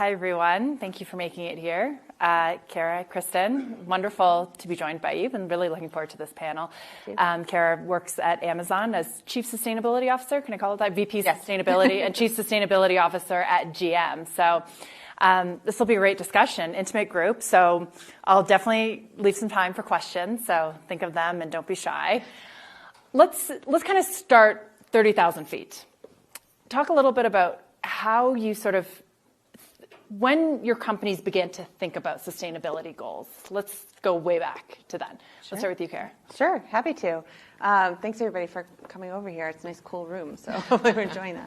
Hi, everyone. Thank you for making it here. Kara, Kristen, wonderful to be joined by you, and really looking forward to this panel. Kara works at Amazon as Chief Sustainability Officer. Can I call it that? VP Sustainability and Chief Sustainability Officer at GM. So this will be a great discussion, intimate group. So I'll definitely leave some time for questions. So think of them and don't be shy. Let's kind of start 30,000 feet. Talk a little bit about how you sort of, when your companies began to think about sustainability goals. Let's go way back to then. Sure. Let's start with you, Kara. Sure, happy to. Thanks everybody for coming over here. It's a nice, cool room, so hopefully we're enjoying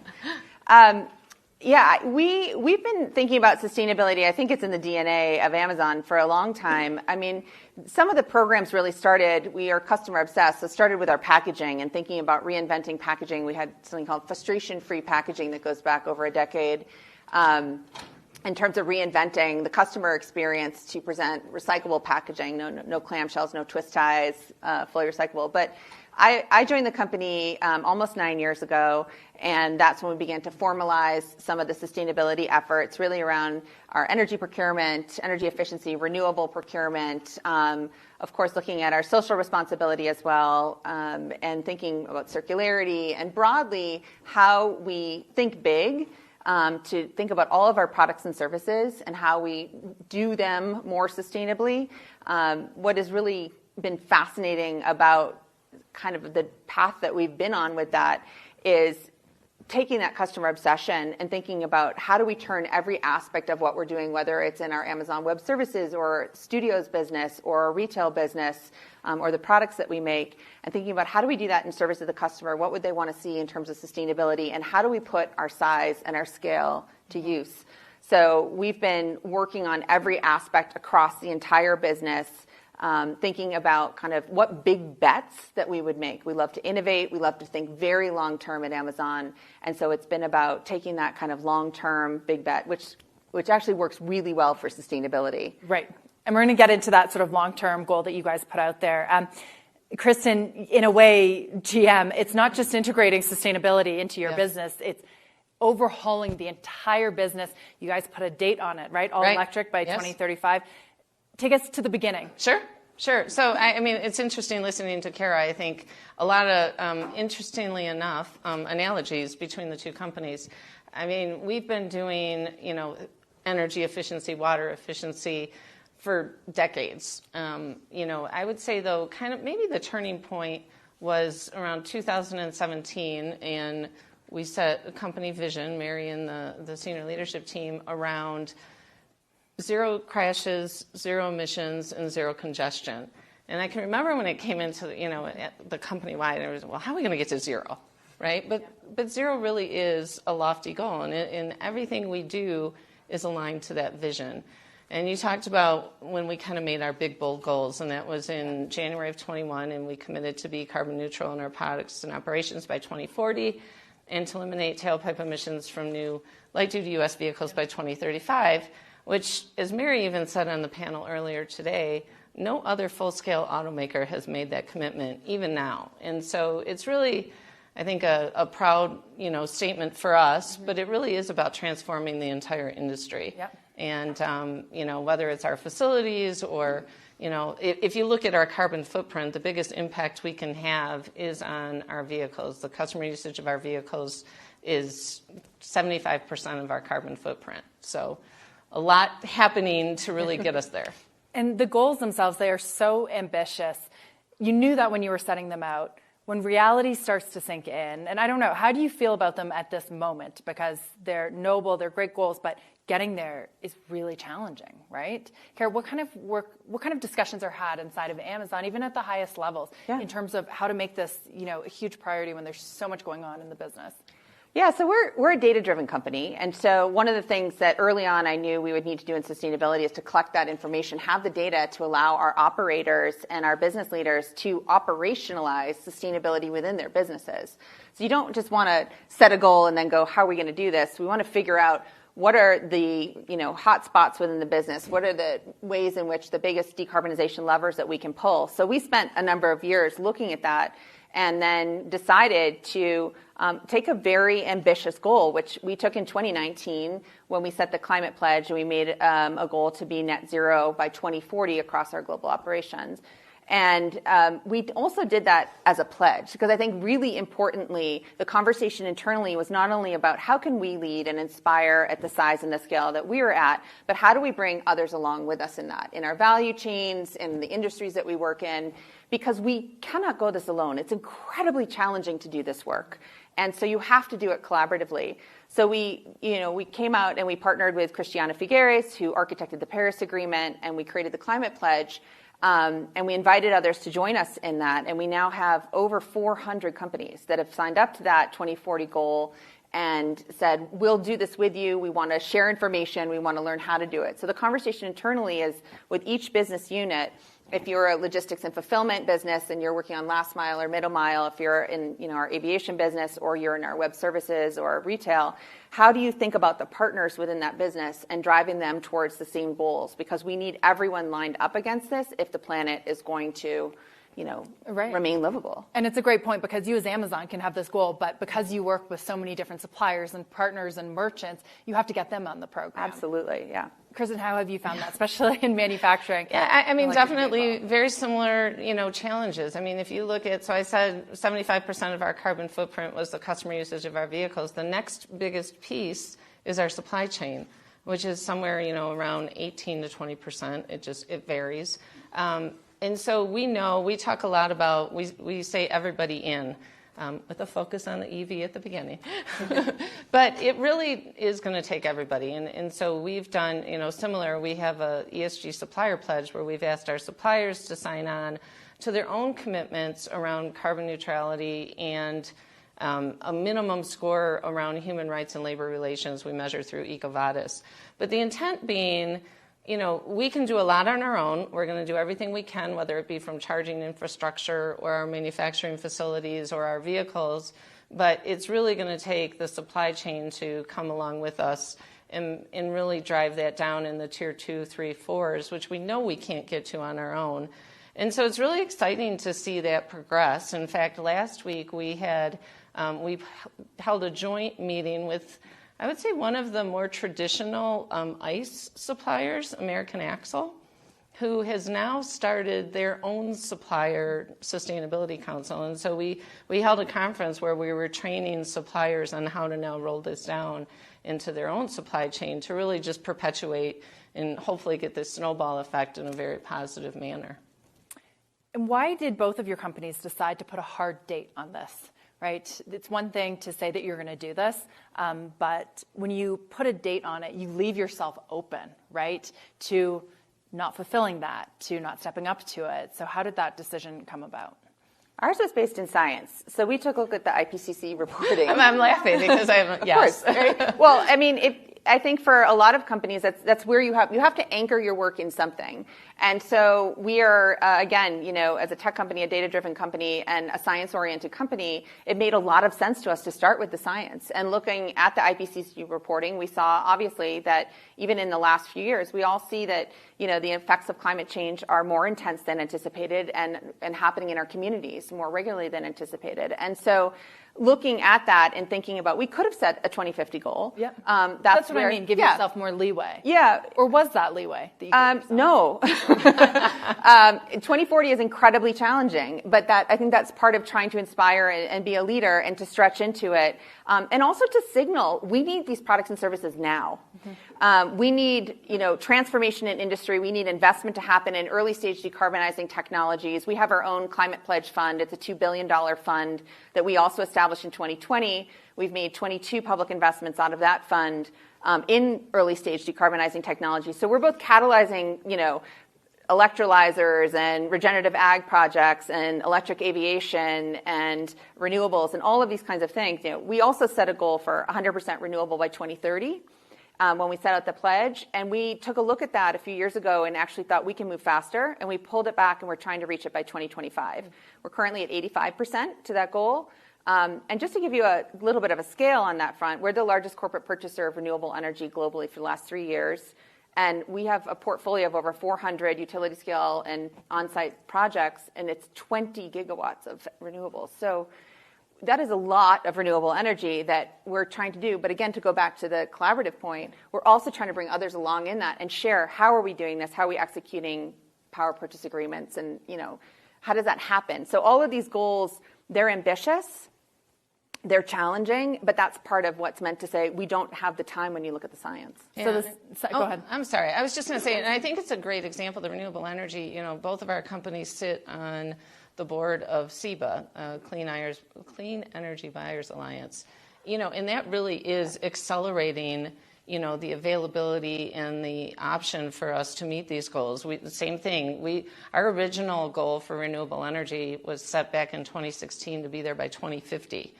that. We've been thinking about sustainability. I think it's in the DNA of Amazon for a long time. I mean, some of the programs really started, we are customer obsessed, so started with our packaging and thinking about reinventing packaging. We had something called frustration-free packaging that goes back over a decade. In terms of reinventing the customer experience to present recyclable packaging, no clamshells, no twist ties, fully recyclable. But I joined the company almost 9 years ago, and that's when we began to formalize some of the sustainability efforts, really around our energy procurement, energy efficiency, renewable procurement, of course looking at our social responsibility as well, and thinking about circularity, and broadly how we think big, to think about all of our products and services and how we do them more sustainably. What has really been fascinating about kind of the path that we've been on with that is taking that customer obsession and thinking about how do we turn every aspect of what we're doing, whether it's in our Amazon Web Services or studios business or retail business, or the products that we make, and thinking about how do we do that in service of the customer, what would they want to see in terms of sustainability, and how do we put our size and our scale to use. So we've been working on every aspect across the entire business, thinking about kind of what big bets that we would make. We love to innovate. We love to think very long-term at Amazon. And so it's been about taking that kind of long-term big bet, which actually works really well for sustainability. Right. And we're going to get into that sort of long-term goal that you guys put out there. Kristen, in a way, GM, it's not just integrating sustainability into your business. It's overhauling the entire business. You guys put a date on it, right? All electric by 2035. Take us to the beginning. Sure. So, I mean, it's interesting listening to Kara. I think a lot of, interestingly enough, analogies between the two companies. I mean, we've been doing, energy efficiency, water efficiency for decades. I would say, though, kind of maybe the turning point was around 2017, and we set a company vision, Mary and the senior leadership team, around zero crashes, zero emissions, and zero congestion. And I can remember when it came into, the company-wide, it was, well, how are we going to get to zero, right? But zero really is a lofty goal, and everything we do is aligned to that vision. And you talked about when we kind of made our big, bold goals, and that was in January of 21, and we committed to be carbon neutral in our products and operations by 2040, and to eliminate tailpipe emissions from new light-duty U.S. vehicles by 2035, which, as Mary even said on the panel earlier today, no other full-scale automaker has made that commitment, even now. And so it's really, I think, a proud, statement for us, but it really is about transforming the entire industry. Yep. And, whether it's our facilities or, if you look at our carbon footprint, the biggest impact we can have is on our vehicles. The customer usage of our vehicles is 75% of our carbon footprint. So a lot happening to really get us there. And the goals themselves, they are so ambitious. You knew that when you were setting them out. When reality starts to sink in, and I don't know, how do you feel about them at this moment? Because they're noble, they're great goals, but getting there is really challenging, right? Kara, what kind of discussions are had inside of Amazon, even at the highest levels, in terms of how to make this, a huge priority when there's so much going on in the business? Yeah, so we're a data-driven company, and so one of the things that early on I knew we would need to do in sustainability is to collect that information, have the data to allow our operators and our business leaders to operationalize sustainability within their businesses. So you don't just want to set a goal and then go, how are we going to do this? We want to figure out what are the hot spots within the business? What are the ways in which the biggest decarbonization levers that we can pull? So we spent a number of years looking at that and then decided to take a very ambitious goal, which we took in 2019 when we set the climate pledge, and we made a goal to be net zero by 2040 across our global operations. And we also did that as a pledge, because I think really importantly, the conversation internally was not only about how can we lead and inspire at the size and the scale that we were at, but how do we bring others along with us in that, in our value chains, in the industries that we work in, because we cannot go this alone. It's incredibly challenging to do this work. And so you have to do it collaboratively. So we came out and we partnered with Christiana Figueres, who architected the Paris Agreement, and we created the Climate Pledge. And we invited others to join us in that. And we now have over 400 companies that have signed up to that 2040 goal and said, we'll do this with you. We want to share information. We want to learn how to do it. So the conversation internally is with each business unit. If you're a logistics and fulfillment business and you're working on last mile or middle mile, if you're in our aviation business or you're in our web services or retail, how do you think about the partners within that business and driving them towards the same goals? Because we need everyone lined up against this if the planet is going to remain livable. And it's a great point, because you as Amazon can have this goal, but because you work with so many different suppliers and partners and merchants, you have to get them on the program. Absolutely, yeah. Kristen, how have you found that, especially in manufacturing? Yeah, I mean, definitely very similar, challenges. I mean, if you look at, so I said 75% of our carbon footprint was the customer usage of our vehicles. The next biggest piece is our supply chain, which is somewhere, around 18 to 20%. It varies. And so we talk a lot about, we say everybody in, with a focus on the EV at the beginning. But it really is going to take everybody. And so we've done, similar. We have a ESG supplier pledge where we've asked our suppliers to sign on to their own commitments around carbon neutrality and a minimum score around human rights and labor relations we measure through EcoVadis. But the intent being, we can do a lot on our own. We're going to do everything we can, whether it be from charging infrastructure or our manufacturing facilities or our vehicles. But it's really going to take the supply chain to come along with us and really drive that down in the tier 2, 3, 4s, which we know we can't get to on our own. And so it's really exciting to see that progress. In fact, last week we held a joint meeting with, I would say, one of the more traditional ICE suppliers, American Axle, who has now started their own supplier sustainability council. And so we held a conference where we were training suppliers on how to now roll this down into their own supply chain to really just perpetuate and hopefully get this snowball effect in a very positive manner. And why did both of your companies decide to put a hard date on this? Right? It's one thing to say that you're going to do this, but when you put a date on it, you leave yourself open, right, to not fulfilling that, to not stepping up to it. So how did that decision come about? Ours was based in science. So we took a look at the IPCC reporting. I'm laughing because I haven't, yes. Of course, right? Well, I mean, I think for a lot of companies, that's where you have to anchor your work in something. And so we are, again, as a tech company, a data-driven company, and a science-oriented company, it made a lot of sense to us to start with the science. And looking at the IPCC reporting, we saw, obviously, that even in the last few years, we all see that, the effects of climate change are more intense than anticipated and happening in our communities more regularly than anticipated. And so looking at that and thinking about, we could have set a 2050 goal. Yep. That's what I mean. Give yourself more leeway. Yeah. Or was that leeway that you gave yourself? No. 2040 is incredibly challenging, but I think that's part of trying to inspire and be a leader and to stretch into it. And also to signal, we need these products and services now. Mm-hmm. We need, transformation in industry. We need investment to happen in early stage decarbonizing technologies. We have our own climate pledge fund. It's a $2 billion fund that we also established in 2020. We've made 22 public investments out of that fund in early stage decarbonizing technology. So we're both catalyzing, electrolyzers and regenerative ag projects and electric aviation and renewables and all of these kinds of things. We also set a goal for 100% renewable by 2030 when we set out the pledge. And we took a look at that a few years ago and actually thought we can move faster. And we pulled it back and we're trying to reach it by 2025. We're currently at 85% to that goal. And just to give you a little bit of a scale on that front, we're the largest corporate purchaser of renewable energy globally for the last 3 years. And we have a portfolio of over 400 utility scale and on-site projects, and it's 20 gigawatts of renewables. So that is a lot of renewable energy that we're trying to do. But again, to go back to the collaborative point, we're also trying to bring others along in that and share how are we doing this, how are we executing power purchase agreements, and how does that happen? So all of these goals, they're ambitious, they're challenging, but that's part of what's meant to say we don't have the time when you look at the science. Yeah. Go ahead. I'm sorry. I was just going to say, and I think it's a great example, the renewable energy. Both of our companies sit on the board of CEBA, Clean Energy Buyers Alliance. And that really is accelerating the availability and the option for us to meet these goals. The same thing. Our original goal for renewable energy was set back in 2016 to be there by 2050.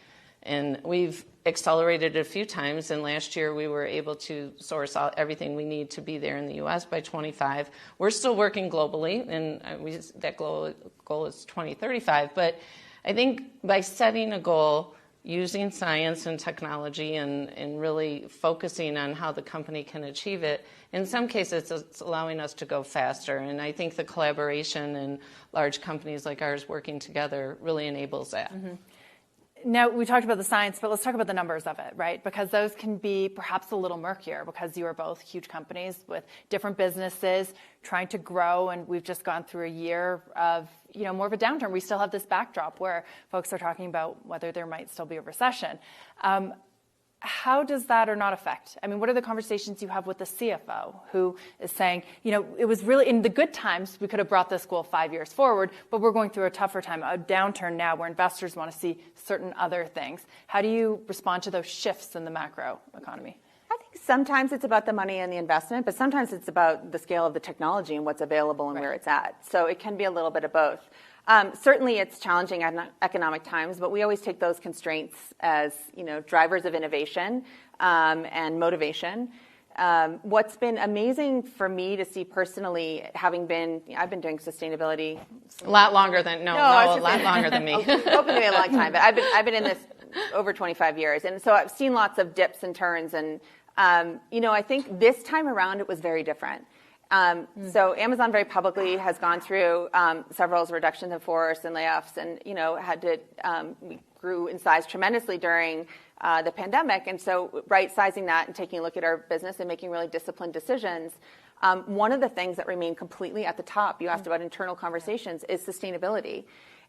And we've accelerated it a few times, and last year we were able to source out everything we need to be there in the U.S. by 25. We're still working globally, and that goal is 2035. But I think by setting a goal, using science and technology and really focusing on how the company can achieve it, in some cases it's allowing us to go faster. And I think the collaboration and large companies like ours working together really enables that. Mm-hmm. Now, we talked about the science, but let's talk about the numbers of it, right? Because those can be perhaps a little murkier because you are both huge companies with different businesses trying to grow, and we've just gone through a year of, more of a downturn. We still have this backdrop where folks are talking about whether there might still be a recession. How does that or not affect? I mean, what are the conversations you have with the CFO who is saying, it was really in the good times, we could have brought this goal 5 years forward, but we're going through a tougher time, a downturn now where investors want to see certain other things. How do you respond to those shifts in the macro economy? I think sometimes it's about the money and the investment, but sometimes it's about the scale of the technology and what's available and where it's at. So it can be a little bit of both. Certainly it's challenging economic times, but we always take those constraints as, drivers of innovation and motivation. What's been amazing for me to see personally, I've been doing sustainability a lot longer than a lot longer than me. Hopefully a long time, but I've been in this over 25 years, and so I've seen lots of dips and turns, and I think this time around it was very different. So Amazon very publicly has gone through several reductions in force and layoffs, and we grew in size tremendously during the pandemic, and so right-sizing that and taking a look at our business and making really disciplined decisions. One of the things that remain completely at the top, you asked about internal conversations, is sustainability.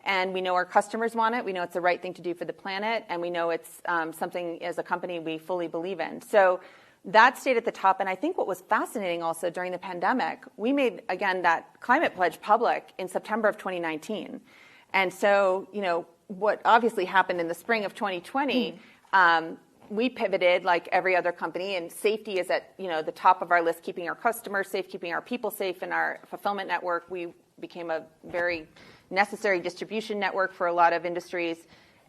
And we know our customers want it, we know it's the right thing to do for the planet, and we know it's something as a company we fully believe in. So that stayed at the top, and I think what was fascinating also during the pandemic, we made, again, that climate pledge public in September of 2019. And so, what obviously happened in the spring of 2020, we pivoted like every other company, and safety is at, the top of our list, keeping our customers safe, keeping our people safe in our fulfillment network. We became a very necessary distribution network for a lot of industries.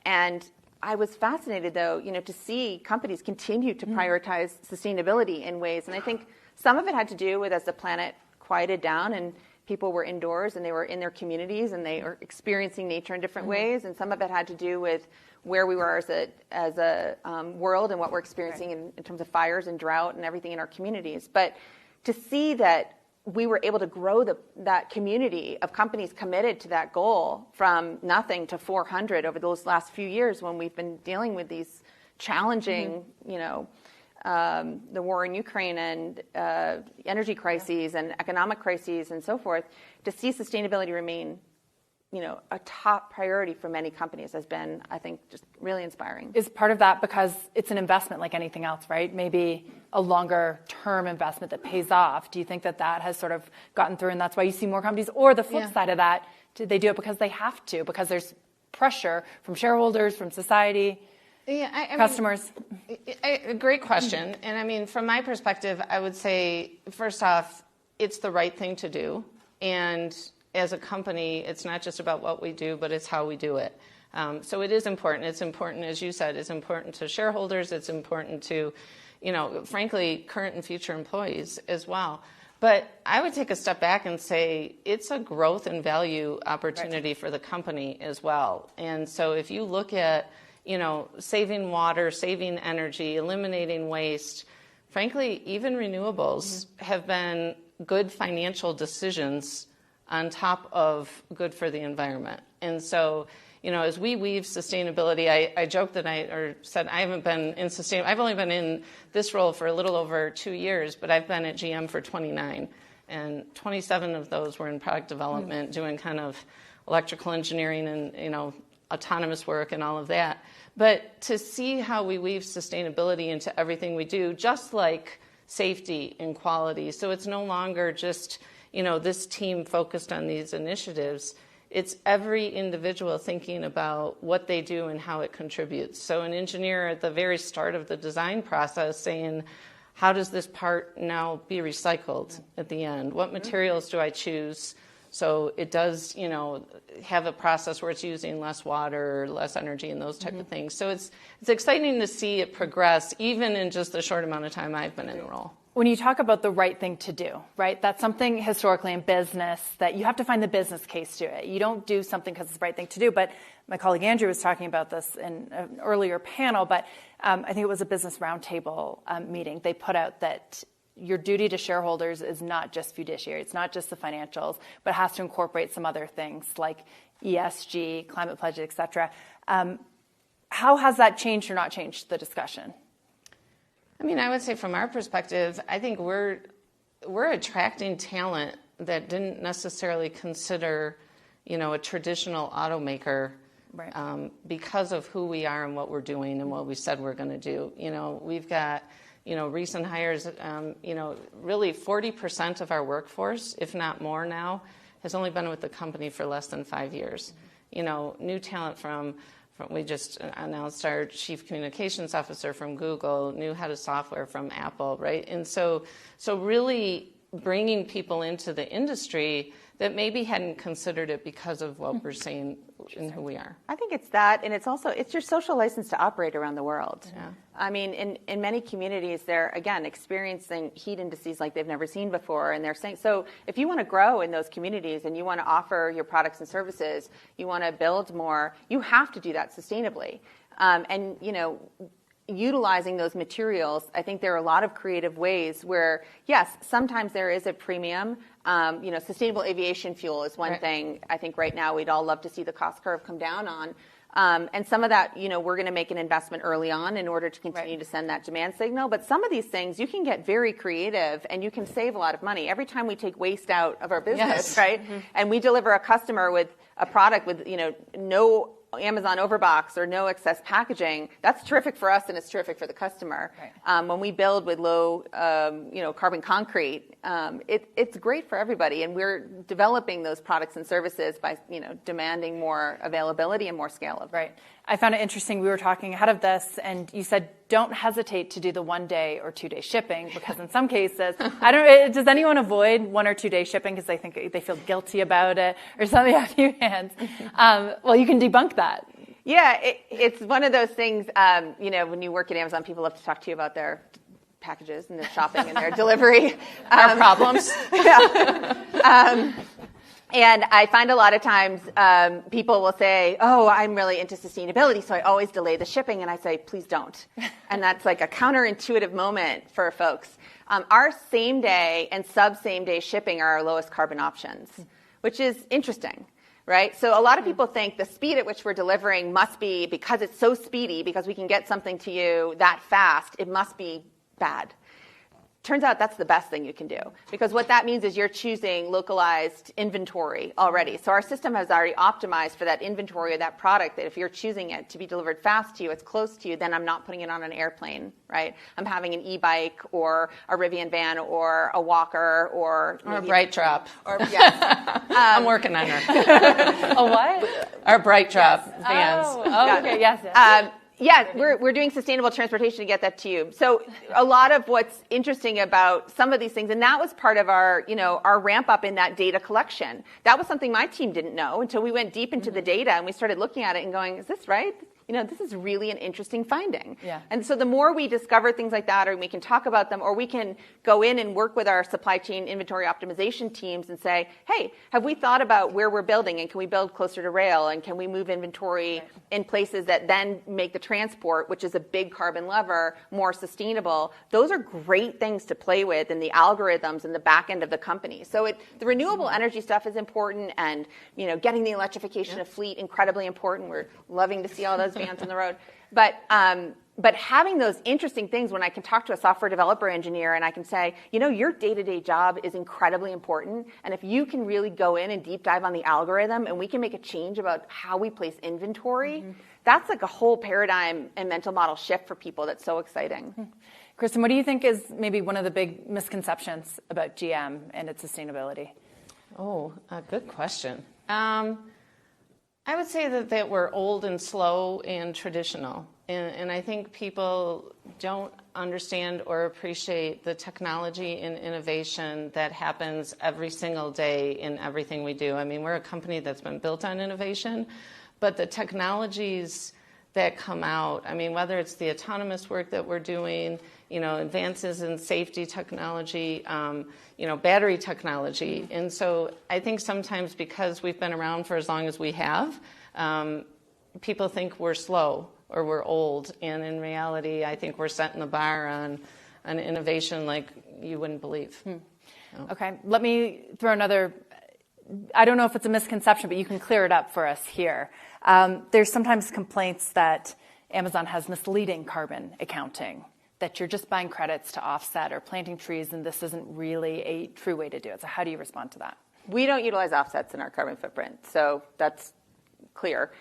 And I was fascinated, though, to see companies continue to prioritize sustainability in ways. And I think some of it had to do with as the planet quieted down and people were indoors and they were in their communities and they were experiencing nature in different ways. And some of it had to do with where we were as a world and what we're experiencing in terms of fires and drought and everything in our communities. But to see that we were able to grow that community of companies committed to that goal from nothing to 400 over those last few years when we've been dealing with these challenging, the war in Ukraine and energy crises and economic crises and so forth, to see sustainability remain, a top priority for many companies has been, I think, just really inspiring. Is part of that because it's an investment like anything else, right? Maybe a longer term investment that pays off. Do you think that has sort of gotten through and that's why you see more companies? Or the flip side of that, did they do it because they have to, because there's pressure from shareholders, from society, customers? A great question. And I mean, from my perspective, I would say, first off, it's the right thing to do. And as a company, it's not just about what we do, but it's how we do it. So it is important. It's important, as you said, it's important to shareholders. It's important to, frankly, current and future employees as well. But I would take a step back and say it's a growth and value opportunity for the company as well. And so if you look at, saving water, saving energy, eliminating waste, frankly, even renewables have been good financial decisions on top of good for the environment. And so, as we weave sustainability, I joked that said I haven't been in I've only been in this role for a little over 2 years, but I've been at GM for 29. And 27 of those were in product development, doing kind of electrical engineering and, autonomous work and all of that. But to see how we weave sustainability into everything we do, just like safety and quality. So it's no longer just, this team focused on these initiatives. It's every individual thinking about what they do and how it contributes. So an engineer at the very start of the design process saying, how does this part now be recycled at the end? What materials do I choose? So it does, have a process where it's using less water, less energy, and those type of things. So it's exciting to see it progress, even in just the short amount of time I've been in the role. When you talk about the right thing to do, right, that's something historically in business that you have to find the business case to it. You don't do something because it's the right thing to do. But my colleague Andrew was talking about this in an earlier panel, but I think it was a business roundtable meeting. They put out that your duty to shareholders is not just fiduciary, it's not just the financials, but it has to incorporate some other things like ESG, climate pledges, et cetera. How has that changed or not changed the discussion? I would say from our perspective, I think we're attracting talent that didn't necessarily consider, a traditional automaker, right, because of who we are and what we're doing and what we said we're going to do. We've got, recent hires, really 40% of our workforce, if not more now, has only been with the company for less than 5 years. New talent from we just announced our chief communications officer from Google, new head of software from Apple, right? And so really bringing people into the industry that maybe hadn't considered it because of what we're saying and who we are. I think it's that, and it's your social license to operate around the world. Yeah. In many communities, they're, again, experiencing heat indices like they've never seen before, and they're saying, so if you want to grow in those communities and you want to offer your products and services, you want to build more, you have to do that sustainably. Utilizing those materials, I think there are a lot of creative ways where, yes, sometimes there is a premium. Sustainable aviation fuel is one thing I think right now we'd all love to see the cost curve come down on. And some of that, we're going to make an investment early on in order to continue to send that demand signal. But some of these things, you can get very creative and you can save a lot of money. Every time we take waste out of our business, right? Mm-hmm. And we deliver a customer with a product with, no Amazon overbox or no excess packaging, that's terrific for us and it's terrific for the customer. Right. When we build with low, carbon concrete, it's great for everybody. And we're developing those products and services by, demanding more availability and more scale of. Right. I found it interesting. We were talking ahead of this, and you said don't hesitate to do the 1 day or 2 day shipping because in some cases, does anyone avoid 1 or 2 day shipping because they think they feel guilty about it or something? A few hands. Well, you can debunk that. Yeah, it's one of those things. When you work at Amazon, people love to talk to you about their packages and their shopping and their delivery. Our problems. Yeah. And I find a lot of times people will say, oh, I'm really into sustainability, so I always delay the shipping. And I say, please don't. And that's like a counterintuitive moment for folks. Our same day and same day shipping are our lowest carbon options, which is interesting. Right? So a lot of people think the speed at which we're delivering must be, because it's so speedy, because we can get something to you that fast, it must be bad. Turns out that's the best thing you can do, because what that means is you're choosing localized inventory already. So our system has already optimized for that inventory of that product, that if you're choosing it to be delivered fast to you, it's close to you, then I'm not putting it on an airplane, right? I'm having an e-bike or a Rivian van or a walker or a Bright Drop. Or, yes. I'm working on her. A what? Our Bright Drop vans. Oh, okay, yes. Yeah, we're doing sustainable transportation to get that to you. So a lot of what's interesting about some of these things, and that was part of our ramp up in that data collection. That was something my team didn't know until we went deep into the data and we started looking at it and going, is this right? this is really an interesting finding. Yeah. And so the more we discover things like that, or we can talk about them, or we can go in and work with our supply chain inventory optimization teams and say, hey, have we thought about where we're building, and can we build closer to rail, and can we move inventory in places that then make the transport, which is a big carbon lever, more sustainable? Those are great things to play with in the algorithms in the back end of the company. So the renewable energy stuff is important, and getting the electrification of fleet, incredibly important. We're loving to see all those vans on the road. But having those interesting things, when I can talk to a software developer engineer and I can say, your day-to-day job is incredibly important, and if you can really go in and deep dive on the algorithm and we can make a change about how we place inventory, that's like a whole paradigm and mental model shift for people that's so exciting. Kristen, what do you think is maybe one of the big misconceptions about GM and its sustainability? Oh, a good question. I would say that we're old and slow and traditional. And I think people don't understand or appreciate the technology and innovation that happens every single day in everything we do. I mean, we're a company that's been built on innovation, but the technologies that come out, I mean, whether it's the autonomous work that we're doing, advances in safety technology, battery technology. And so I think sometimes because we've been around for as long as we have, people think we're slow or we're old. And in reality, I think we're setting the bar on innovation like you wouldn't believe. Okay, let me throw another, I don't know if it's a misconception, but you can clear it up for us here. There's sometimes complaints that Amazon has misleading carbon accounting, that you're just buying credits to offset or planting trees, and this isn't really a true way to do it. So how do you respond to that? We don't utilize offsets in our carbon footprint, so that's clear.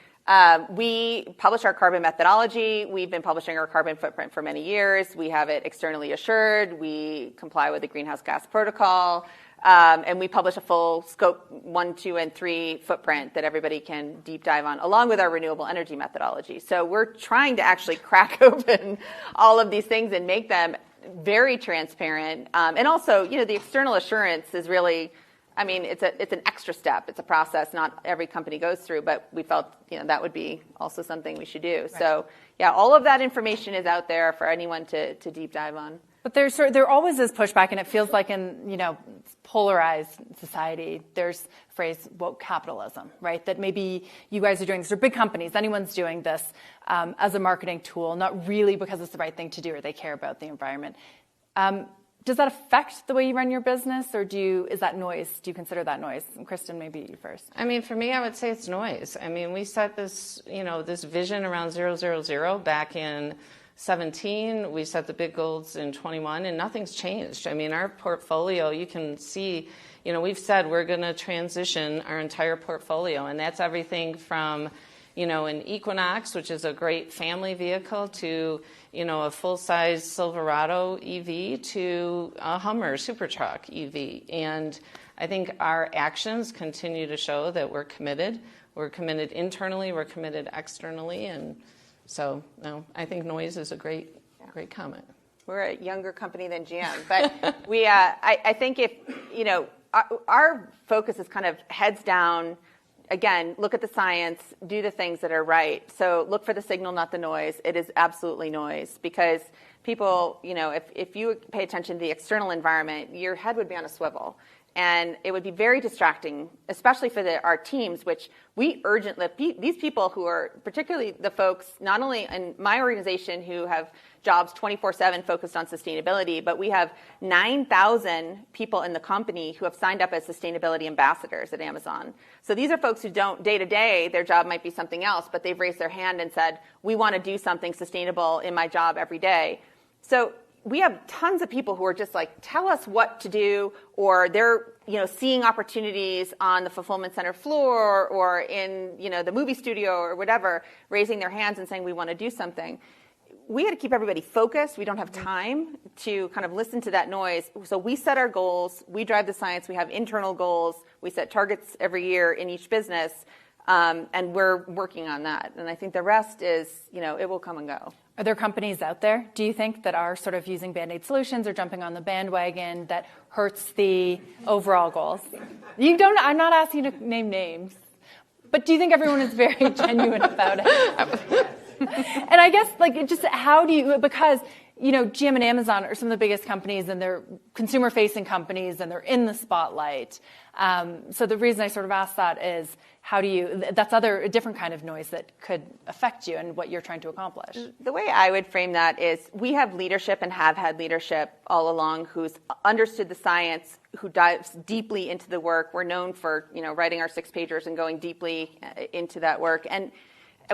We publish our carbon methodology. We've been publishing our carbon footprint for many years. We have it externally assured. We comply with the Greenhouse Gas Protocol. And we publish a full scope 1, 2, and 3 footprint that everybody can deep dive on, along with our renewable energy methodology. So we're trying to actually crack open all of these things and make them very transparent. And also, the external assurance is really, I mean, it's an extra step. It's a process not every company goes through, but we felt that would be also something we should do. Right. So yeah, all of that information is out there for anyone to deep dive on. But there always is pushback, and it feels like in polarized society, there's a phrase woke capitalism, right? That maybe you guys are doing this, or big companies, anyone's doing this as a marketing tool, not really because it's the right thing to do or they care about the environment. Does that affect the way you run your business, or is that noise? Do you consider that noise? And Kristen, maybe you first. I mean, for me, I would say it's noise. I mean, we set this, this vision around 000 back in 17. We set the big goals in 21, and nothing's changed. I mean, our portfolio, you can see, we've said we're going to transition our entire portfolio, and that's everything from, an Equinox, which is a great family vehicle, to, a full-size Silverado EV, to a Hummer supertruck EV. And I think our actions continue to show that we're committed. We're committed internally, we're committed externally, and so, no, I think noise is a great comment. We're a younger company than GM, but I think if, our focus is kind of heads down. Again, look at the science, do the things that are right. So look for the signal, not the noise. It is absolutely noise, because people, if you pay attention to the external environment, your head would be on a swivel. And it would be very distracting, especially for our teams, which we urgently, these people who are, particularly the folks, not only in my organization who have jobs 24/7 focused on sustainability, but we have 9,000 people in the company who have signed up as sustainability ambassadors at Amazon. So these are folks who don't, day to day, their job might be something else, but they've raised their hand and said, we want to do something sustainable in my job every day. So we have tons of people who are just like, tell us what to do, or they're seeing opportunities on the fulfillment center floor or in the movie studio or whatever, raising their hands and saying we want to do something. We got to keep everybody focused. We don't have time to kind of listen to that noise. So we set our goals. We drive the science. We have internal goals. We set targets every year in each business, and we're working on that. And I think the rest is, it will come and go. Are there companies out there, do you think, that are sort of using Band-Aid solutions or jumping on the bandwagon that hurts the overall goals? I'm not asking you to name names, but do you think everyone is very genuine about it? And I guess, like, just how do you, because, you know, GM and Amazon are some of the biggest companies, and they're consumer-facing companies, and they're in the spotlight. So the reason I sort of asked that is, how do you, that's a different kind of noise that could affect you and what you're trying to accomplish. The way I would frame that is, we have leadership and have had leadership all along who's understood the science, who dives deeply into the work. We're known for, you know, writing our 6-pagers and going deeply into that work. And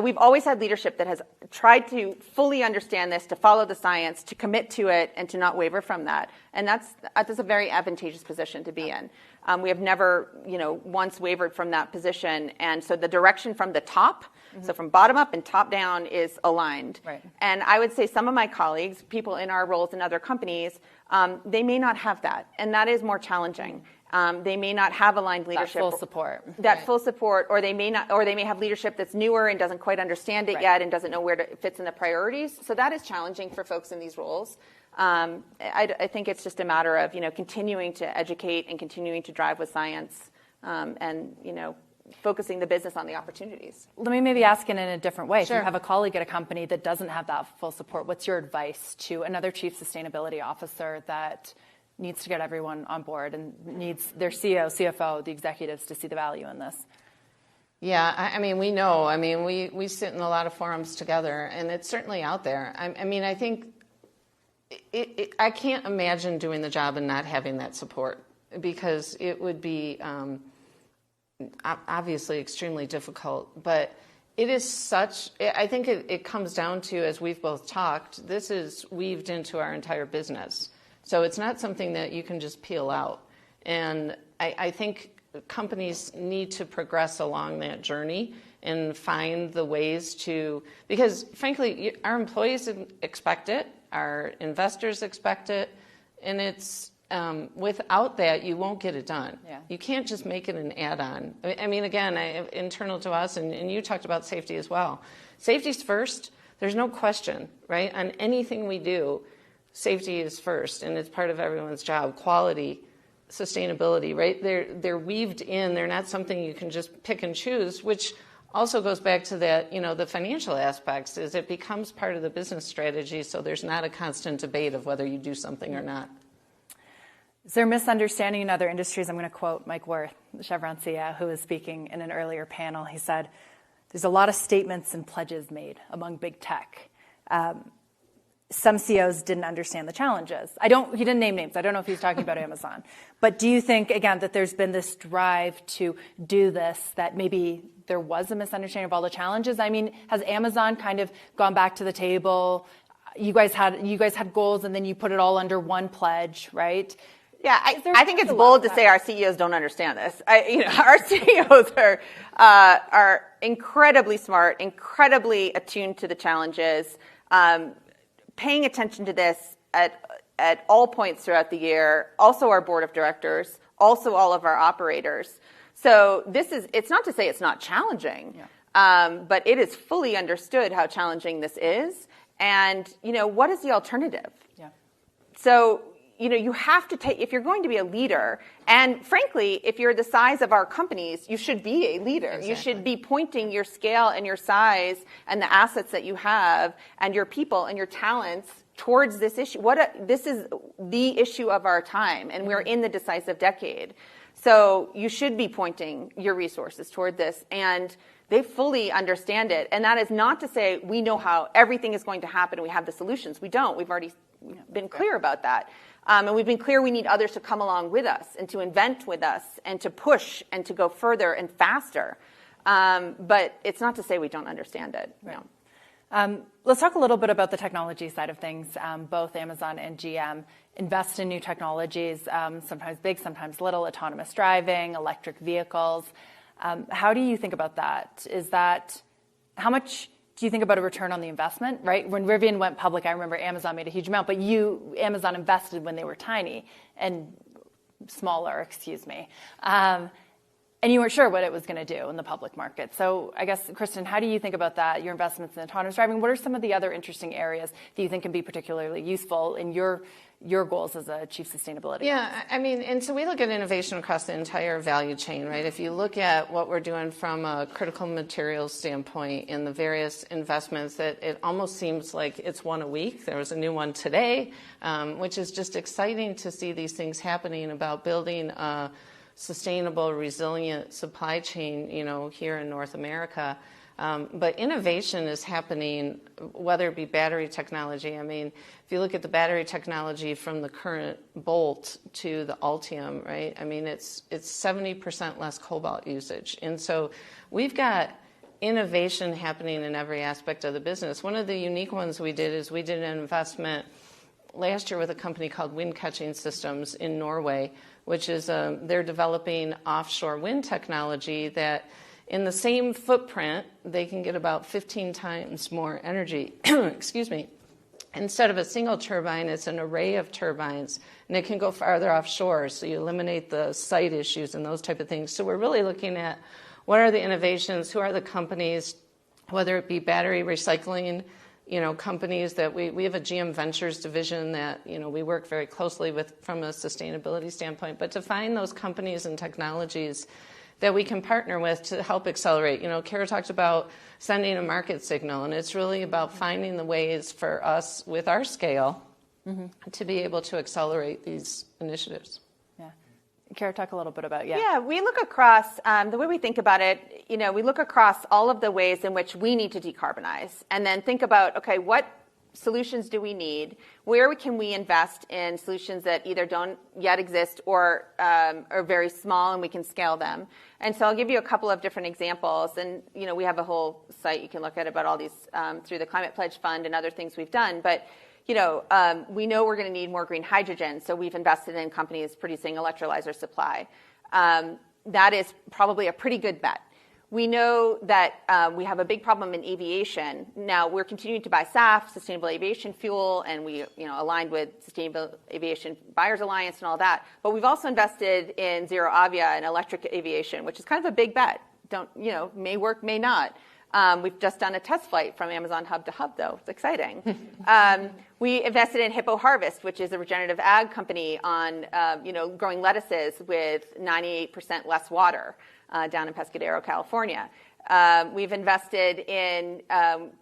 we've always had leadership that has tried to fully understand this, to follow the science, to commit to it, and to not waver from that. And that's a very advantageous position to be in. We have never, you know, once wavered from that position. And so the direction from the top, so from bottom up and top down, is aligned. Right. And I would say some of my colleagues, people in our roles in other companies, they may not have that. And that is more challenging. They may not have aligned leadership. That full support. That full support, or they may not, or they may have leadership that's newer and doesn't quite understand it yet and doesn't know where it fits in the priorities. So that is challenging for folks in these roles. I think it's just a matter of, you know, continuing to educate and continuing to drive with science, and, you know, focusing the business on the opportunities. Let me maybe ask it in a different way. Sure. If you have a colleague at a company that doesn't have that full support, what's your advice to another chief sustainability officer that needs to get everyone on board and needs their CEO, CFO, the executives to see the value in this? Yeah, I mean, we know. I mean, we sit in a lot of forums together, and it's certainly out there. I mean, I think I can't imagine doing the job and not having that support, because it would be obviously extremely difficult. But it is such, I think it comes down to, as we've both talked, this is weaved into our entire business. So it's not something that you can just peel out. And I think companies need to progress along that journey and find the ways to, because frankly, our employees expect it, our investors expect it, and it's without that, you won't get it done. Yeah. You can't just make it an add-on. I mean, again, internal to us, and you talked about safety as well. Safety's first. There's no question, right? On anything we do, safety is first, and it's part of everyone's job. Quality, sustainability, right? They're weaved in. They're not something you can just pick and choose, which also goes back to that, you know, the financial aspects, is it becomes part of the business strategy, so there's not a constant debate of whether you do something or not. Is there a misunderstanding in other industries? I'm going to quote Mike Wirth, the Chevron CEO, who was speaking in an earlier panel. He said, there's a lot of statements and pledges made among big tech. Some CEOs didn't understand the challenges. He didn't name names. I don't know if he's talking about Amazon. But do you think, again, that there's been this drive to do this, that maybe there was a misunderstanding of all the challenges? I mean, has Amazon kind of gone back to the table? You guys had goals, and then you put it all under one pledge, right? Yeah, I think it's bold to say our CEOs don't understand this. Our CEOs are incredibly smart, incredibly attuned to the challenges, paying attention to this at all points throughout the year. Also, our board of directors, also all of our operators. So it's not to say it's not challenging, but it is fully understood how challenging this is. And, what is the alternative? Yeah. So, you have to take, if you're going to be a leader, and frankly, if you're the size of our companies, you should be a leader. Exactly. You should be pointing your scale and your size and the assets that you have and your people and your talents towards this issue. This is the issue of our time, and we're in the decisive decade. So you should be pointing your resources toward this, and they fully understand it. And that is not to say we know how everything is going to happen and we have the solutions. We don't. We've already been clear about that. And we've been clear we need others to come along with us and to invent with us and to push and to go further and faster. But it's not to say we don't understand it. Right. No. Let's talk a little bit about the technology side of things. Both Amazon and GM invest in new technologies, sometimes big, sometimes little, autonomous driving, electric vehicles. How do you think about that? How much do you think about a return on the investment, right? When Rivian went public, I remember Amazon made a huge amount, but Amazon invested when they were tiny and smaller, excuse me. and you weren't sure what it was going to do in the public market. So I guess, Kristen, how do you think about that, your investments in autonomous driving? What are some of the other interesting areas that you think can be particularly useful in your goals as a chief sustainability? Yeah, I mean, and so we look at innovation across the entire value chain, right? If you look at what we're doing from a critical materials standpoint in the various investments, that it almost seems like it's one a week. There was a new one today, which is just exciting to see these things happening about building a sustainable, resilient supply chain, here in North America. But innovation is happening, whether it be battery technology. I mean, if you look at the battery technology from the current Bolt to the Ultium, right? I mean, it's 70% less cobalt usage. And so we've got innovation happening in every aspect of the business. One of the unique ones we did is we did an investment last year with a company called Wind Catching Systems in Norway, which is they're developing offshore wind technology that in the same footprint, they can get about 15 times more energy. Excuse me. Instead of a single turbine, it's an array of turbines, and it can go farther offshore, so you eliminate the site issues and those type of things. So we're really looking at what are the innovations, who are the companies, whether it be battery recycling, companies that we have a GM Ventures division that, we work very closely with from a sustainability standpoint, but to find those companies and technologies that we can partner with to help accelerate. Kara talked about sending a market signal, and it's really about finding the ways for us with our scale to be able to accelerate these initiatives. Yeah. Kara, talk a little bit about, Yeah, we look across, the way we think about it, we look across all of the ways in which we need to decarbonize, and then think about, okay, what solutions do we need? Where can we invest in solutions that either don't yet exist or are very small and we can scale them? And so I'll give you a couple of different examples. And, we have a whole site you can look at about all these through the Climate Pledge Fund and other things we've done. But, we know we're going to need more green hydrogen. So we've invested in companies producing electrolyzer supply. That is probably a pretty good bet. We know that we have a big problem in aviation. Now, we're continuing to buy SAF, Sustainable Aviation Fuel, and we aligned with Sustainable Aviation Buyers Alliance and all that. But we've also invested in Zero Avia and electric aviation, which is kind of a big bet. May work, may not. We've just done a test flight from Amazon hub to hub, though. It's exciting. We invested in Hippo Harvest, which is a regenerative ag company on growing lettuces with 98% less water. Down in Pescadero, California. We've invested in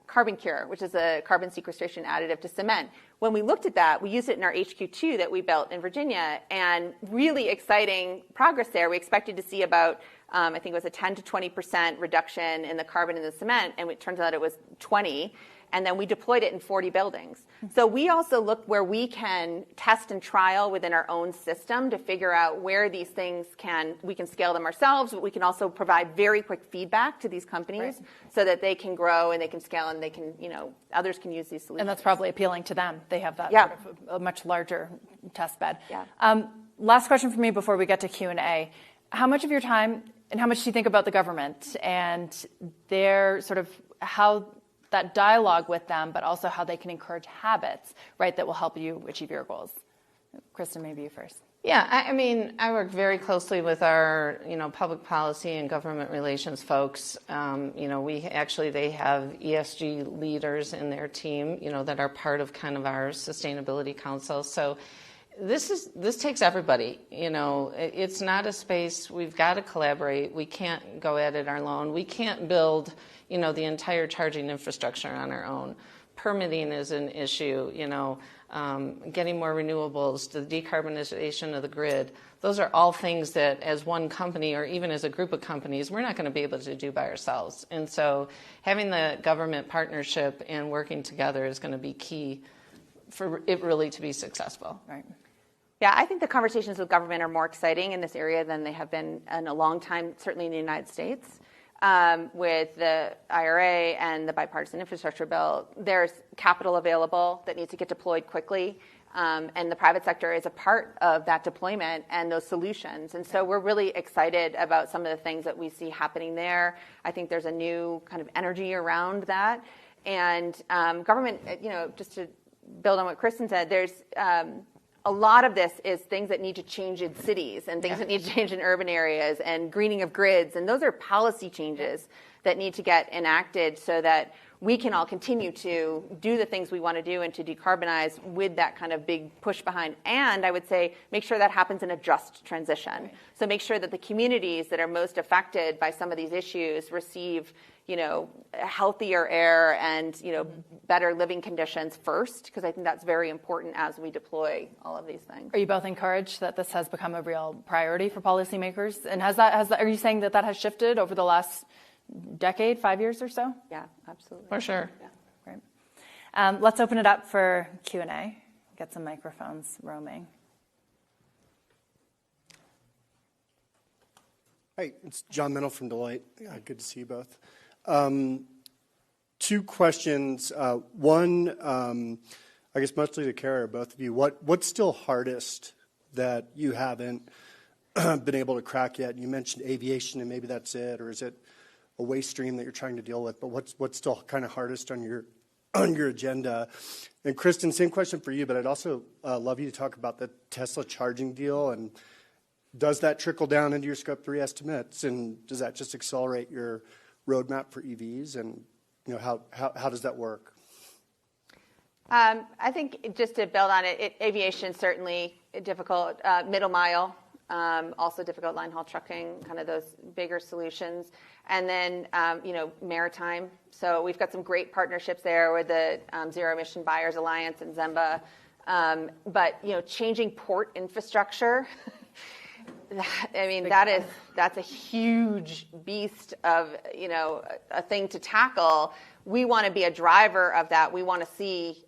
Carbon Cure, which is a carbon sequestration additive to cement. When we looked at that, we used it in our HQ2 that we built in Virginia, and really exciting progress there. We expected to see about, I think it was a 10 to 20% reduction in the carbon in the cement, and it turns out it was 20. And then we deployed it in 40 buildings. So we also look where we can test and trial within our own system to figure out where these things we can scale them ourselves, but we can also provide very quick feedback to these companies so that they can grow and they can scale and they can, others can use these solutions. And that's probably appealing to them. They have that sort of a much larger test bed. Yeah. Last question for me before we get to Q&A. How much of your time and how much do you think about the government and their sort of how that dialogue with them, but also how they can encourage habits, right, that will help you achieve your goals? Kristen, maybe you first. Yeah, I mean, I work very closely with our, public policy and government relations folks. They have ESG leaders in their team, that are part of kind of our sustainability council. So this takes everybody. It's not a space. We've got to collaborate. We can't go at it alone. We can't build the entire charging infrastructure on our own. Permitting is an issue, getting more renewables, the decarbonization of the grid. Those are all things that as one company or even as a group of companies, we're not going to be able to do by ourselves. And so having the government partnership and working together is going to be key for it really to be successful. Right. Yeah, I think the conversations with government are more exciting in this area than they have been in a long time, certainly in the United States. With the IRA and the bipartisan infrastructure bill, there's capital available that needs to get deployed quickly, and the private sector is a part of that deployment and those solutions. And so we're really excited about some of the things that we see happening there. I think there's a new kind of energy around that. And government, just to build on what Kristen said, there's a a lot of this is things that need to change in cities and things that need to change in urban areas and greening of grids. And those are policy changes that need to get enacted so that we can all continue to do the things we want to do and to decarbonize with that kind of big push behind. And I would say make sure that happens in a just transition. Right. So make sure that the communities that are most affected by some of these issues receive, healthier air and, better living conditions first, because I think that's very important as we deploy all of these things. Are you both encouraged that this has become a real priority for policymakers? And are you saying that has shifted over the last decade, 5 years or so? Yeah, absolutely. For sure. Yeah. Great. Let's open it up for Q&A. Get some microphones roaming. Hi, it's John Mennel from Deloitte. Good to see you both. 2 questions. One, I guess mostly to Kara, both of you. What's still hardest that you haven't been able to crack yet? You mentioned aviation, and maybe that's it, or is it a waste stream that you're trying to deal with? But what's still kind of hardest on your agenda? And Kristen, same question for you, but I'd also love you to talk about the Tesla charging deal, and does that trickle down into your Scope 3 estimates, and does that just accelerate your roadmap for EVs, and how does that work? I think just to build on it, aviation certainly difficult, middle mile, also difficult, line haul trucking, kind of those bigger solutions. And then, maritime. So we've got some great partnerships there with the Zero Emission Buyers Alliance and Zemba. But, changing port infrastructure, that's a huge beast of, a thing to tackle. We want to be a driver of that. We want to see,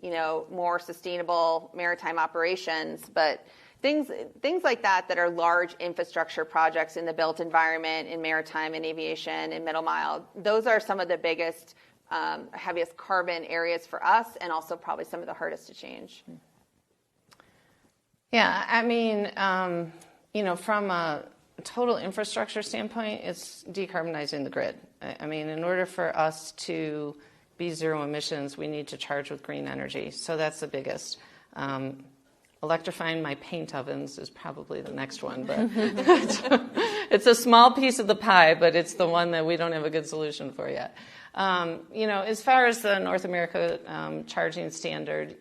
more sustainable maritime operations, but things like that are large infrastructure projects in the built environment, in maritime and aviation and middle mile. Those are some of the biggest, heaviest carbon areas for us, and also probably some of the hardest to change. Yeah, I mean, from a total infrastructure standpoint, it's decarbonizing the grid. I mean, in order for us to be zero emissions, we need to charge with green energy. So that's the biggest. Electrifying my paint ovens is probably the next one, but it's a small piece of the pie, but it's the one that we don't have a good solution for yet. As far as the North America charging standard,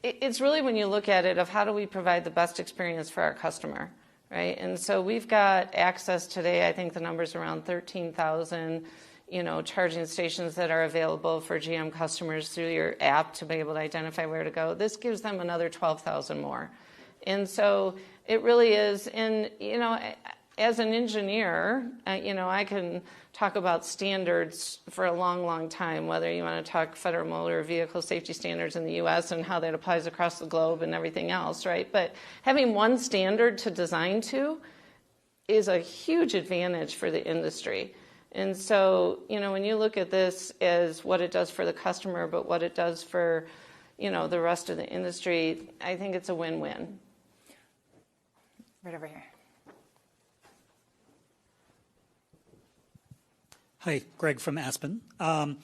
it's really, when you look at it, of how do we provide the best experience for our customer, right? And so we've got access today. I think the number's around 13,000. Charging stations that are available for GM customers through your app to be able to identify where to go. This gives them another 12,000 more. And so it really is, and, as an engineer, I can talk about standards for a long, long time, whether you want to talk Federal Motor Vehicle Safety Standards in the U.S. and how that applies across the globe and everything else, right? But having one standard to design to is a huge advantage for the industry. And so, when you look at this as what it does for the customer, but what it does for, the rest of the industry, I think it's a win-win. Right over here. Hi, Greg from Aspen. I'm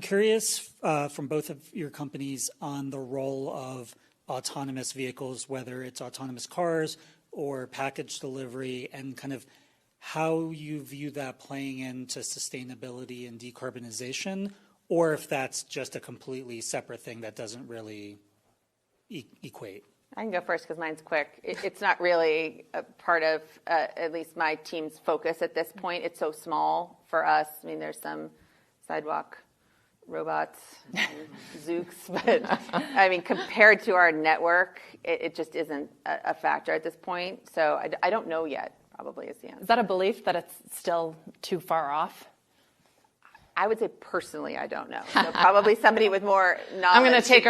curious from both of your companies on the role of autonomous vehicles, whether it's autonomous cars or package delivery, and kind of how you view that playing into sustainability and decarbonization, or if that's just a completely separate thing that doesn't really equate. I can go first because mine's quick. It's not really a part of at least my team's focus at this point. It's so small for us. I mean, there's some sidewalk robots, and Zooks, but I mean, compared to our network, it just isn't a factor at this point. So I don't know yet. Probably is the answer. Is that a belief that it's still too far off? I would say personally, I don't know. So probably somebody with more knowledge. I'm going to take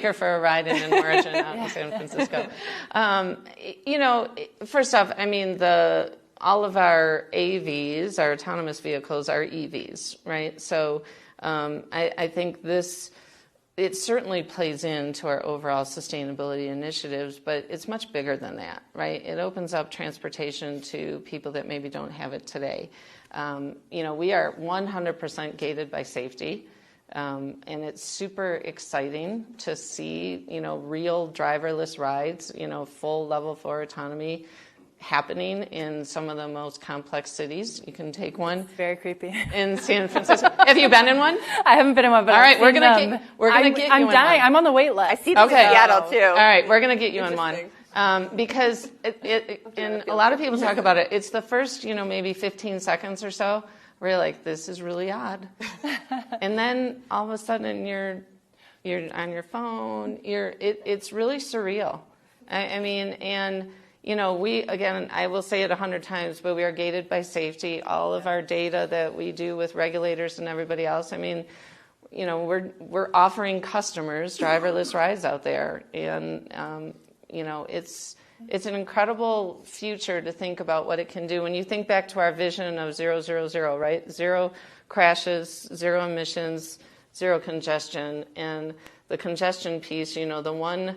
her for a ride in an Origin out in San Francisco. First off, I mean, all of our AVs, our autonomous vehicles, are EVs, right? So I think it certainly plays into our overall sustainability initiatives, but it's much bigger than that, right? It opens up transportation to people that maybe don't have it today. We are 100% gated by safety. And it's super exciting to see, real driverless rides, full level 4 autonomy happening in some of the most complex cities. You can take one. It's very creepy. In San Francisco. Have you been in one? I haven't been in one, but all right, I've we're seen gonna them. get you I'm in dying. one. I'm on the wait list. I see them in Seattle too. All right, we're going to get you in one. Because and a lot of people talk about it. It's the first, maybe 15 seconds or so where you're like, this is really odd. And then all of a sudden you're on your phone. It's really surreal. I mean, and I will say it 100 times, but we are gated by safety. All of our data that we do with regulators and everybody else. I mean, we're offering customers driverless rides out there, and it's an incredible future to think about what it can do. When you think back to our vision of 0, 0, 0, right? 0 crashes, 0 emissions, 0 congestion, and the congestion piece. The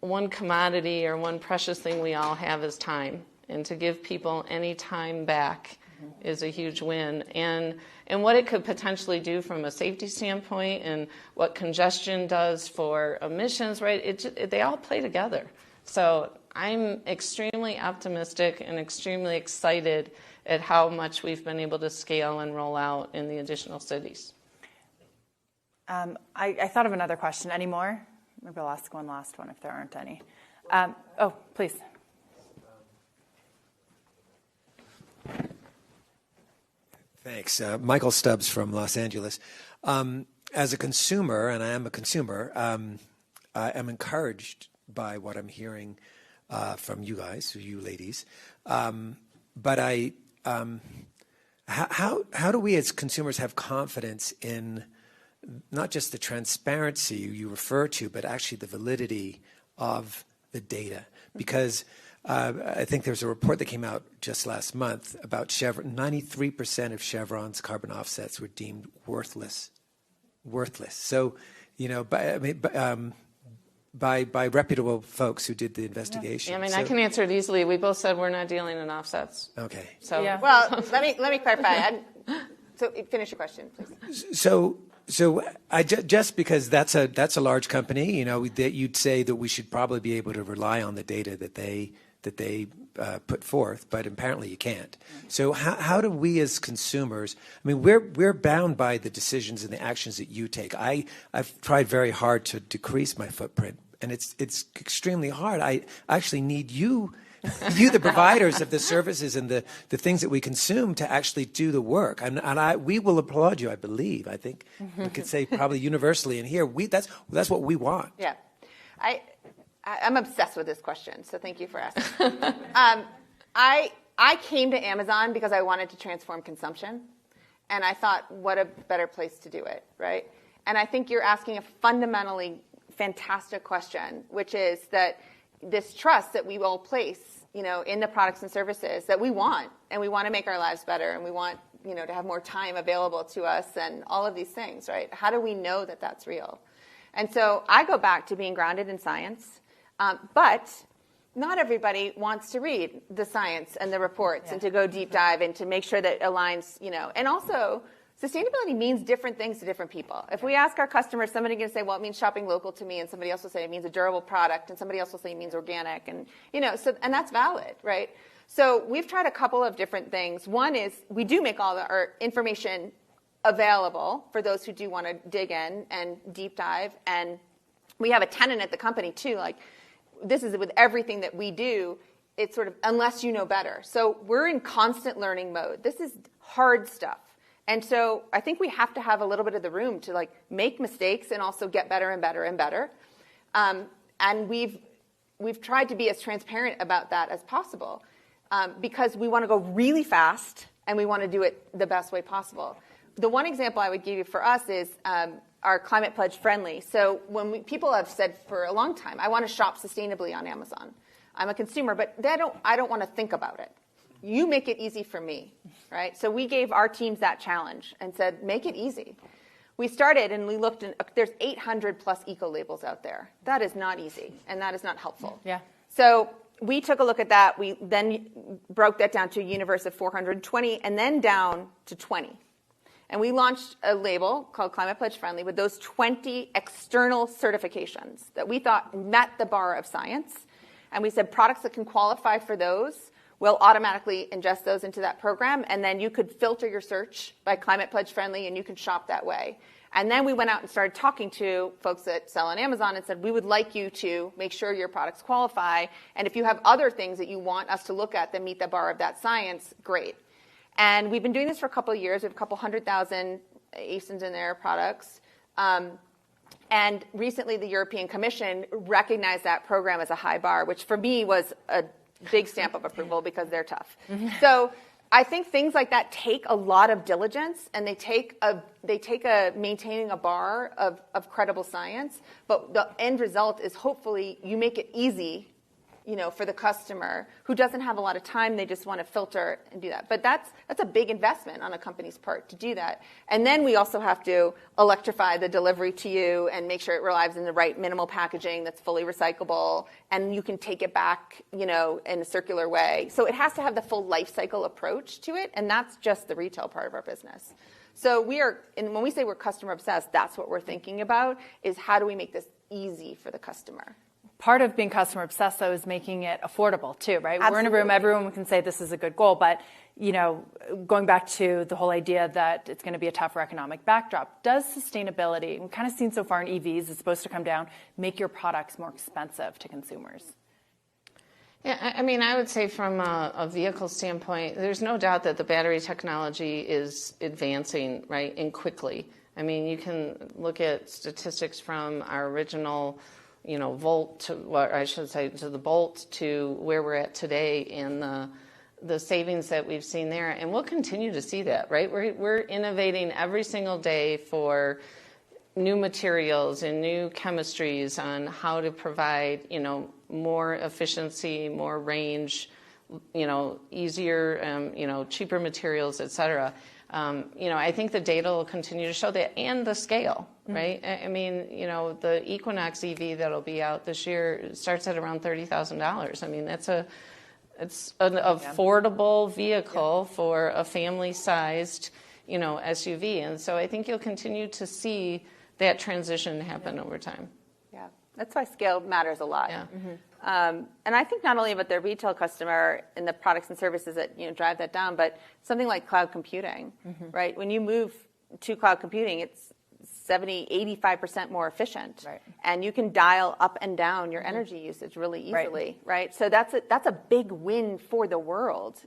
one commodity or one precious thing we all have is time, and to give people any time back is a huge win. And what it could potentially do from a safety standpoint, and what congestion does for emissions, right? They all play together. So I'm extremely optimistic and extremely excited at how much we've been able to scale and roll out in the additional cities. I thought of another question. Any more? Maybe I'll ask one last one if there aren't any. Please. Thanks. Michael Stubbs from Los Angeles. As a consumer, and I am a consumer, I am encouraged by what I'm hearing from you guys, you ladies. But how do we as consumers have confidence in not just the transparency you refer to, but actually the validity of the data? Because I think there's a report that came out just last month about Chevron. 93% of Chevron's carbon offsets were deemed worthless. So, by reputable folks who did the investigation. Yeah, I can answer it easily. We both said we're not dealing in offsets. Okay. So yeah. Well, let me clarify. So finish your question, please. So just because that's a large company, that you'd say that we should probably be able to rely on the data that they put forth, but apparently you can't. So how do we as consumers? We're bound by the decisions and the actions that you take. I've tried very hard to decrease my footprint, and it's extremely hard. I actually need you. The providers of the services and the things that we consume to actually do the work. And we will applaud you, I believe. I think we could say probably universally in here, that's what we want. Yeah. I'm obsessed with this question, so thank you for asking. I came to Amazon because I wanted to transform consumption, and I thought, what a better place to do it, right? And I think you're asking a fundamentally fantastic question, which is that this trust that we all place, in the products and services that we want, and we want to make our lives better, and we want, to have more time available to us, and all of these things, right? How do we know that that's real? And so I go back to being grounded in science, but not everybody wants to read the science and the reports and to go deep dive and to make sure that it aligns, and also sustainability means different things to different people. If we ask our customers, somebody's going to say, well, it means shopping local to me, and somebody else will say it means a durable product, and somebody else will say it means organic, and and that's valid, right? So we've tried a couple of different things. One is we do make all our information available for those who do want to dig in and deep dive, and we have a tenet at the company too, like this is with everything that we do, it's sort of unless you know better. So we're in constant learning mode. This is hard stuff. And so I think we have to have a little bit of the room to make mistakes and also get better and better and better. And we've tried to be as transparent about that as possible because we want to go really fast and we want to do it the best way possible. The one example I would give you for us is our Climate Pledge Friendly. So when people have said for a long time, I want to shop sustainably on Amazon. I'm a consumer, but I don't want to think about it. You make it easy for me, right? So we gave our teams that challenge and said, make it easy. We started and we looked, there's 800 plus eco labels out there. That is not easy, and that is not helpful. Yeah. So we took a look at that. We then broke that down to a universe of 420 and then down to 20. And we launched a label called Climate Pledge Friendly with those 20 external certifications that we thought met the bar of science. And we said products that can qualify for those will automatically ingest those into that program. And then you could filter your search by Climate Pledge Friendly, and you can shop that way. And then we went out and started talking to folks that sell on Amazon and said, we would like you to make sure your products qualify. And if you have other things that you want us to look at that meet the bar of that science, great. And we've been doing this for a couple of years. We have a couple 100,000 ASINs in their products. And recently, the European Commission recognized that program as a high bar, which for me was a big stamp of approval because they're tough. So I think things like that take a lot of diligence, and they take maintaining a bar of credible science. But the end result is hopefully you make it easy, for the customer who doesn't have a lot of time. They just want to filter and do that. But that's a big investment on a company's part to do that. And then we also have to electrify the delivery to you and make sure it arrives in the right minimal packaging that's fully recyclable, and you can take it back, in a circular way. So it has to have the full life cycle approach to it, and that's just the retail part of our business. So when we say we're customer obsessed, that's what we're thinking about, is how do we make this easy for the customer? Part of being customer obsessed, though, is making it affordable, too, right? Absolutely. We're in a room, everyone can say this is a good goal, but, going back to the whole idea that it's going to be a tougher economic backdrop, does sustainability, we've kind of seen so far in EVs, it's supposed to come down, make your products more expensive to consumers? Yeah, I would say from a vehicle standpoint, there's no doubt that the battery technology is advancing, right, and quickly. You can look at statistics from our original Volt to, to the Bolt to where we're at today, and the savings that we've seen there, and we'll continue to see that, right? We're innovating every single day for new materials and new chemistries on how to provide, more efficiency, more range, easier, cheaper materials, et cetera. I think the data will continue to show that, and the scale, right? The Equinox EV that'll be out this year starts at around $30,000. It's an affordable vehicle for a family-sized, SUV. And so I think you'll continue to see that transition happen over time. Yeah, that's why scale matters a lot. Yeah. And I think not only about the retail customer and the products and services that drive that down, but something like cloud computing, right? When you move to cloud computing, it's 85% more efficient, right. And you can dial up and down your energy usage really easily, right? So that's a big win for the world,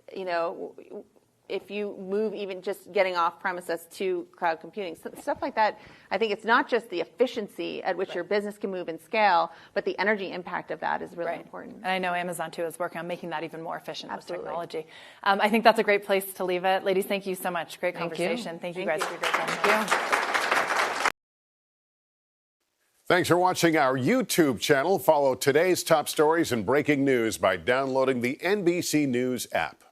if you move even just getting off premises to cloud computing. So stuff like that, I think it's not just the efficiency at which your business can move and scale, but the energy impact of that is really important. And I know Amazon, too, is working on making that even more efficient Absolutely. with technology. I think that's a great place to leave it. Ladies, thank you so much. Great conversation. Thank you guys for your great time. Thank you. Thanks for watching our YouTube channel. Follow today's top stories and breaking news by downloading the NBC News app.